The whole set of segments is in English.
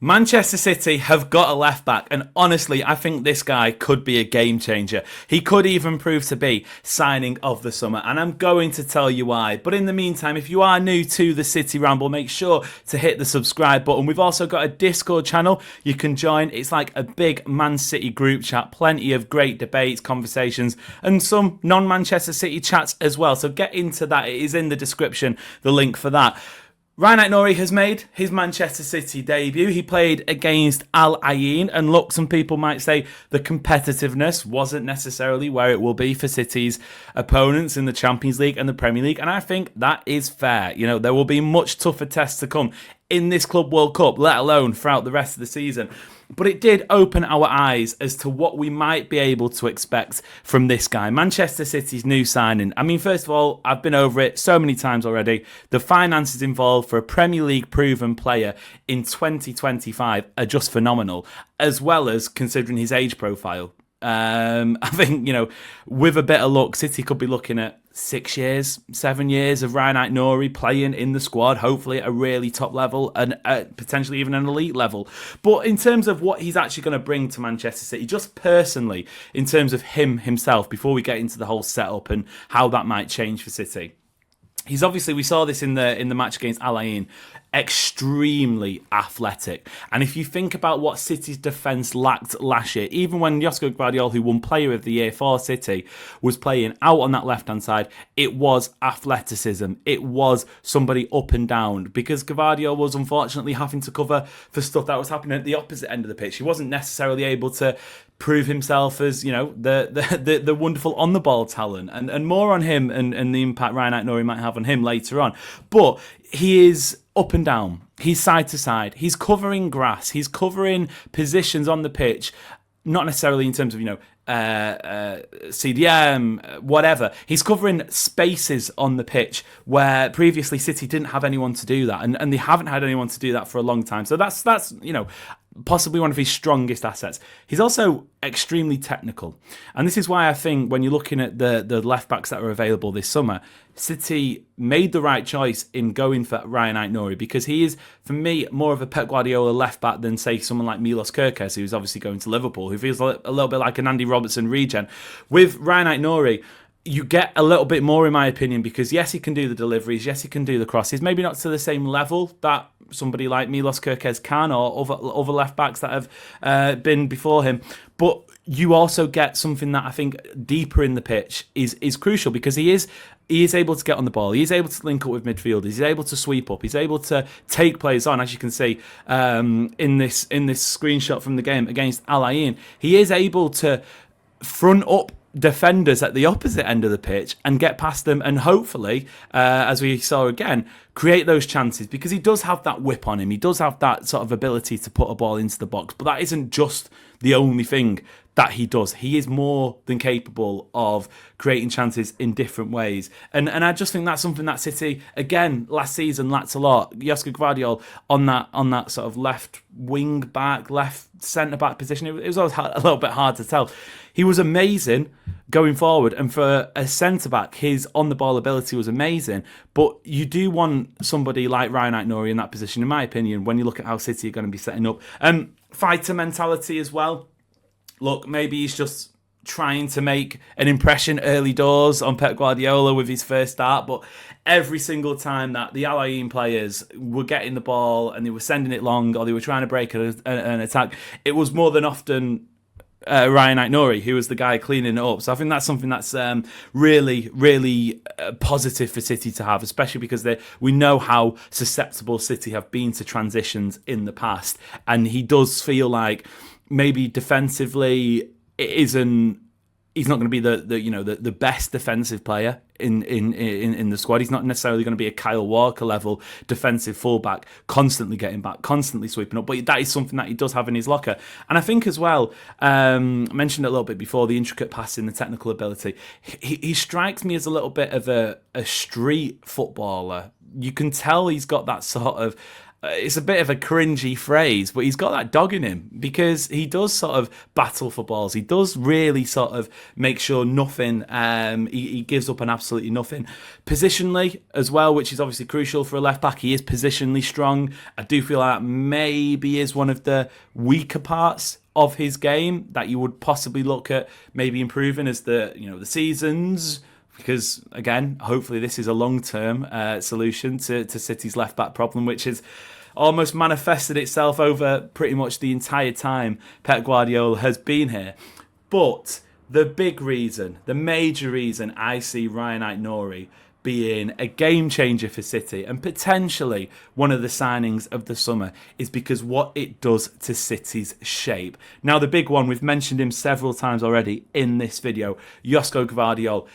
Manchester City have got a left back, and honestly, I think this guy could be a game changer. He could even prove to be signing of the summer, and I'm going to tell you why. But in the meantime, if you are new to the City Ramble, make sure to hit the subscribe button. We've also got a Discord channel you can join. It's like a big Man City group chat, plenty of great debates, conversations, and some non-Manchester City chats as well. So get into that. It is in the description, the link for that. Rayan Ait-Nouri has made his Manchester City debut. He played against Al Ain, and look, some people might say the competitiveness wasn't necessarily where it will be for City's opponents in the Champions League and the Premier League, and I think that is fair. You know, there will be much tougher tests to come in this Club World Cup, let alone throughout the rest of the season. But it did open our eyes as to what we might be able to expect from this guy. Manchester City's new signing. I mean, first of all, I've been over it so many times already. The finances involved for a Premier League proven player in 2025 are just phenomenal, as well as considering his age profile. I think, you know, with a bit of luck, City could be looking at 6 years, 7 years of Rayan Ait-Nouri playing in the squad, hopefully at a really top level and potentially even an elite level. But in terms of what he's actually going to bring to Manchester City, just personally, in terms of himself, before we get into the whole setup and how that might change for City. He's obviously, we saw this in the match against Al Ain, extremely athletic. And if you think about what City's defence lacked last year, even when Pep Guardiola, who won Player of the Year for City, was playing out on that left-hand side, it was athleticism. It was somebody up and down, because Guardiola was unfortunately having to cover for stuff that was happening at the opposite end of the pitch. He wasn't necessarily able to prove himself as, you know, the wonderful on the ball talent, and more on him and the impact Rayan Ait-Nouri might have on him later on. But he is up and down. He's side to side. He's covering grass. He's covering positions on the pitch, not necessarily in terms of, you know, CDM, whatever. He's covering spaces on the pitch where previously City didn't have anyone to do that, and they haven't had anyone to do that for a long time. So that's you know, possibly one of his strongest assets. He's also extremely technical, and this is why I think when you're looking at the left backs that are available this summer, City made the right choice in going for Rayan Ait-Nouri, because he is, for me, more of a Pep Guardiola left back than, say, someone like Milos Kerkez, who's obviously going to Liverpool, who feels a little bit like an Andy Robertson regen. With Rayan Ait-Nouri, you get a little bit more, in my opinion, because yes, he can do the deliveries, yes, he can do the crosses, maybe not to the same level that somebody like Milos Kerkez can, or other left backs that have been before him, but you also get something that I think deeper in the pitch is crucial, because he is able to get on the ball, he is able to link up with midfielders, he's able to sweep up, he's able to take players on, as you can see in this screenshot from the game against Al Ain. He is able to front up defenders at the opposite end of the pitch and get past them, and hopefully, as we saw again, create those chances, because he does have that whip on him. He does have that sort of ability to put a ball into the box, but that isn't just the only thing that he does. He is more than capable of creating chances in different ways. And I just think that's something that City, again, last season lacked a lot. Josko Gvardiol on that sort of left wing back, left centre back position, it was always a little bit hard to tell. He was amazing going forward, and for a centre back, his on the ball ability was amazing. But you do want somebody like Rayan Ait-Nouri in that position, in my opinion, when you look at how City are going to be setting up. Fighter mentality as well. Look, maybe he's just trying to make an impression early doors on Pep Guardiola with his first start, but every single time that the Al Ain players were getting the ball and they were sending it long, or they were trying to break an attack, it was more than often Rayan Ait-Nouri who was the guy cleaning it up. So I think that's something that's really, really positive for City to have, especially because we know how susceptible City have been to transitions in the past, and he does feel like maybe defensively he's not going to be the best defensive player in the squad. He's not necessarily going to be a Kyle Walker level defensive fullback, constantly getting back, constantly sweeping up. But that is something that he does have in his locker. And I think as well, I mentioned it a little bit before, the intricate passing, the technical ability. He strikes me as a little bit of a street footballer. You can tell he's got that sort of it's a bit of a cringy phrase, but he's got that dog in him because he does sort of battle for balls. He does really sort of make sure nothing, he gives up on absolutely nothing. Positionally as well, which is obviously crucial for a left back, he is positionally strong. I do feel like that maybe is one of the weaker parts of his game that you would possibly look at maybe improving as the seasons. Because, again, hopefully this is a long-term solution to City's left-back problem, which has almost manifested itself over pretty much the entire time Pep Guardiola has been here. But the big reason, the major reason I see Rayan Ait-Nouri being a game changer for City and potentially one of the signings of the summer is because what it does to City's shape. Now, the big one, we've mentioned him several times already in this video, Josko Gvardiol.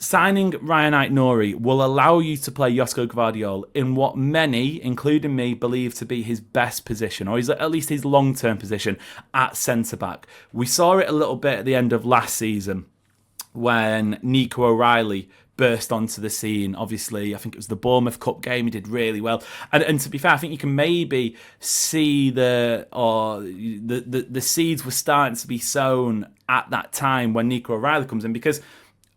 Signing Rayan Ait-Nouri will allow you to play Josko Gvardiol in what many, including me, believe to be his best position, or at least his long-term position at centre-back. We saw it a little bit at the end of last season when Nico O'Reilly burst onto the scene. Obviously, I think it was the Bournemouth Cup game. He did really well. And to be fair, I think you can maybe see the seeds were starting to be sown at that time when Nico O'Reilly comes in, because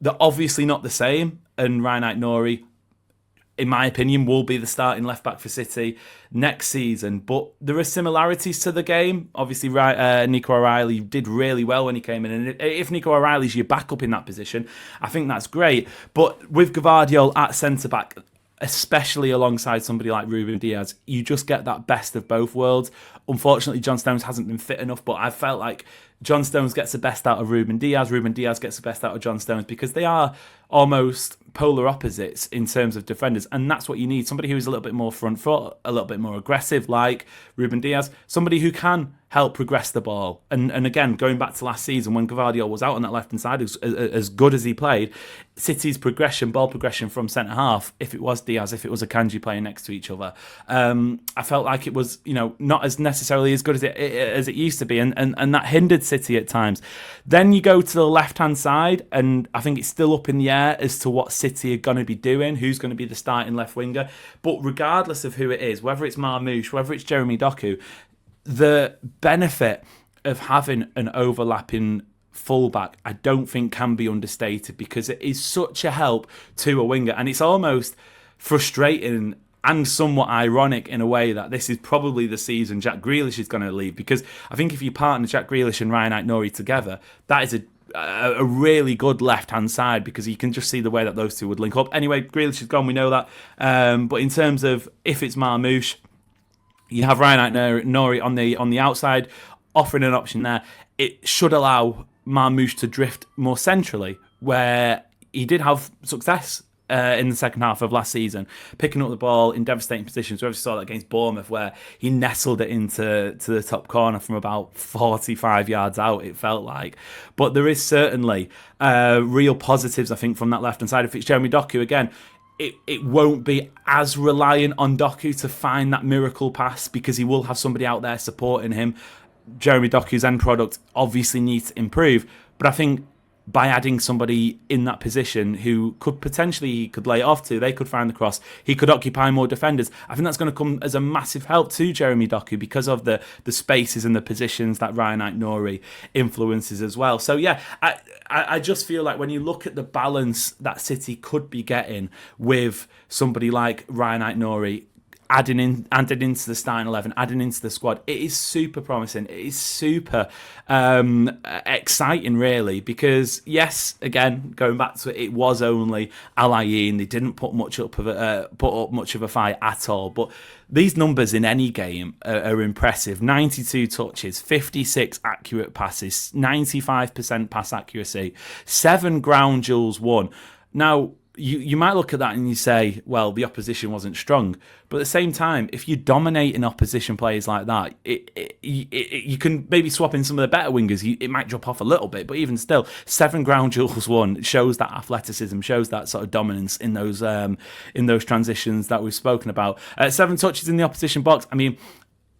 they're obviously not the same, and Rayan Ait-Nouri, in my opinion, will be the starting left-back for City next season. But there are similarities to the game. Obviously, Nico O'Reilly did really well when he came in, and if Nico O'Reilly's your backup in that position, I think that's great. But with Gvardiol at centre-back, especially alongside somebody like Ruben Diaz, you just get that best of both worlds. Unfortunately, John Stones hasn't been fit enough, but I felt like John Stones gets the best out of Ruben Diaz gets the best out of John Stones, because they are almost polar opposites in terms of defenders, and that's what you need. Somebody who is a little bit more front foot, a little bit more aggressive like Ruben Diaz, somebody who can help progress the ball. And again, going back to last season when Gvardiol was out on that left-hand side, as good as he played, City's ball progression from centre-half, if it was Diaz, if it was Akanji playing next to each other, I felt like it was not as necessarily as good as it used to be, and that hindered City at times. Then you go to the left-hand side, and I think it's still up in the air as to what City are going to be doing, who's going to be the starting left winger. But regardless of who it is, whether it's Marmoush, whether it's Jeremy Doku, the benefit of having an overlapping fullback, I don't think can be understated, because it is such a help to a winger. And it's almost frustrating and somewhat ironic in a way that this is probably the season Jack Grealish is going to leave, because I think if you partner Jack Grealish and Rayan Ait-Nouri together, that is a really good left-hand side, because you can just see the way that those two would link up. Anyway, Grealish is gone, we know that. But in terms of if it's Marmoush, you have Rayan Ait-Nouri on the outside, offering an option there. It should allow Marmoush to drift more centrally, where he did have success in the second half of last season, picking up the ball in devastating positions. We obviously saw that against Bournemouth, where he nestled it into the top corner from about 45 yards out, it felt like. But there is certainly real positives, I think, from that left-hand side. If it's Jeremy Doku, again, it won't be as reliant on Doku to find that miracle pass, because he will have somebody out there supporting him. Jeremy Doku's end product obviously needs to improve, but I think by adding somebody in that position who could potentially, he could lay it off to, they could find the cross, he could occupy more defenders, I think that's going to come as a massive help to Jeremy Doku, because of the spaces and the positions that Rayan Ait-Nouri influences as well. So yeah, I just feel like when you look at the balance that City could be getting with somebody like Rayan Ait-Nouri, adding into the starting 11, adding into the squad, it is super promising. It is super exciting, really, because yes, again, going back to it, it was only Al Ain. They didn't put up much of a fight at all. But these numbers in any game are impressive. 92 touches, 56 accurate passes, 95% pass accuracy, 7 ground duels won. Now, you might look at that and you say, well, the opposition wasn't strong. But at the same time, if you dominate in opposition players like that, you can maybe swap in some of the better wingers. It might drop off a little bit, but even still, 7 ground duels won shows that athleticism, shows that sort of dominance in those transitions that we've spoken about. 7 touches in the opposition box. I mean,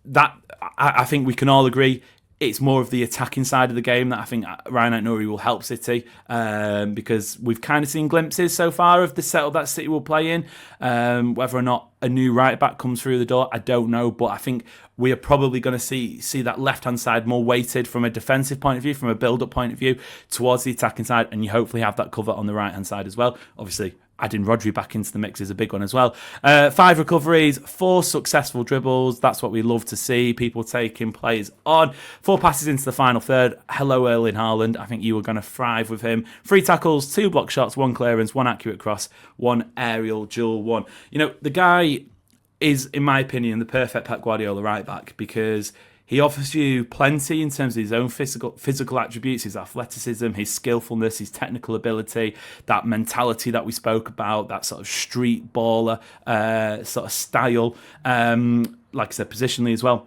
that I think we can all agree it's more of the attacking side of the game that I think Rayan Ait-Nouri will help City, because we've kind of seen glimpses so far of the setup that City will play in. Whether or not a new right back comes through the door, I don't know, but I think we are probably going to see that left-hand side more weighted from a defensive point of view, from a build-up point of view, towards the attacking side, and you hopefully have that cover on the right-hand side as well. Obviously, adding Rodri back into the mix is a big one as well. 5 recoveries, 4 successful dribbles. That's what we love to see. People taking players on. 4 passes into the final third. Hello, Erling Haaland. I think you were going to thrive with him. 3 tackles, 2 block shots, 1 clearance, 1 accurate cross, 1 aerial duel, 1. You know, the guy is, in my opinion, the perfect Pep Guardiola right back, because he offers you plenty in terms of his own physical attributes, his athleticism, his skillfulness, his technical ability, that mentality that we spoke about, that sort of street baller sort of style, like I said, positionally as well.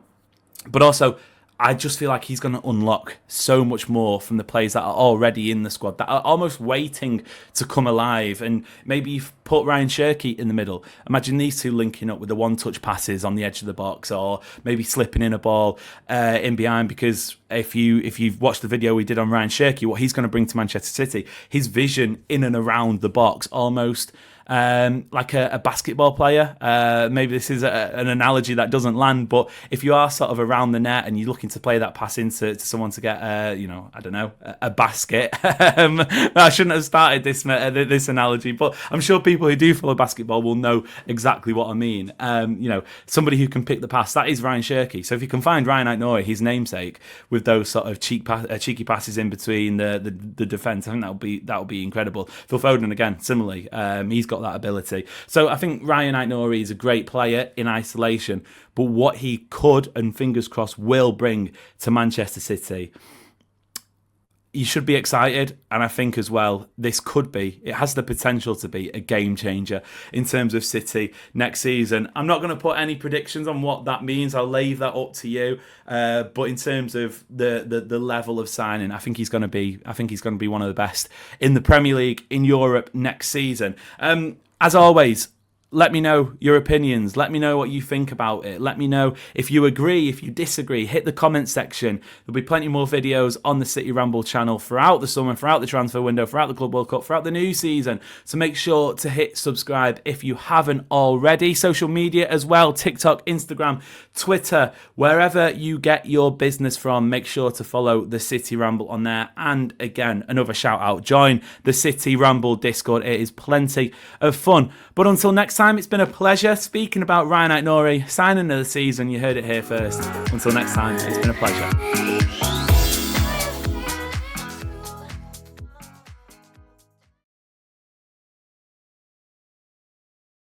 But also, I just feel like he's going to unlock so much more from the players that are already in the squad, that are almost waiting to come alive. And maybe you've put Ryan Cherky in the middle. Imagine these two linking up with the one-touch passes on the edge of the box, or maybe slipping in a ball in behind. Because if you've watched the video we did on Ryan Cherky, what he's going to bring to Manchester City, his vision in and around the box, almost like a basketball player. Maybe this is an analogy that doesn't land, but if you are sort of around the net and you're looking to play that pass into someone to get, I don't know, a basket. I shouldn't have started this analogy, but I'm sure people who do follow basketball will know exactly what I mean. Somebody who can pick the pass, that is Ryan Cherky. So if you can find Rayan Ait-Nouri, his namesake, with those sort of cheeky passes in between the defence, I think that'll be incredible. Phil Foden, again, similarly, he's got that ability. So I think Rayan Ait-Nouri is a great player in isolation, but what he could, and fingers crossed, will bring to Manchester City, you should be excited. And I think as well, it has the potential to be a game changer in terms of City next season. I'm not going to put any predictions on what that means. I'll leave that up to you. But in terms of the level of signing, I think he's going to be one of the best in the Premier League, in Europe next season. As always, let me know your opinions. Let me know what you think about it. Let me know if you agree, if you disagree. Hit the comment section. There'll be plenty more videos on the City Ramble channel throughout the summer, throughout the transfer window, throughout the Club World Cup, throughout the new season. So make sure to hit subscribe if you haven't already. Social media as well, TikTok, Instagram, Twitter, wherever you get your business from, make sure to follow the City Ramble on there. And again, another shout out, join the City Ramble Discord. It is plenty of fun. But until next time, it's been a pleasure speaking about Rayan Ait-Nouri, signing of the season. You heard it here first. Until next time, it's been a pleasure.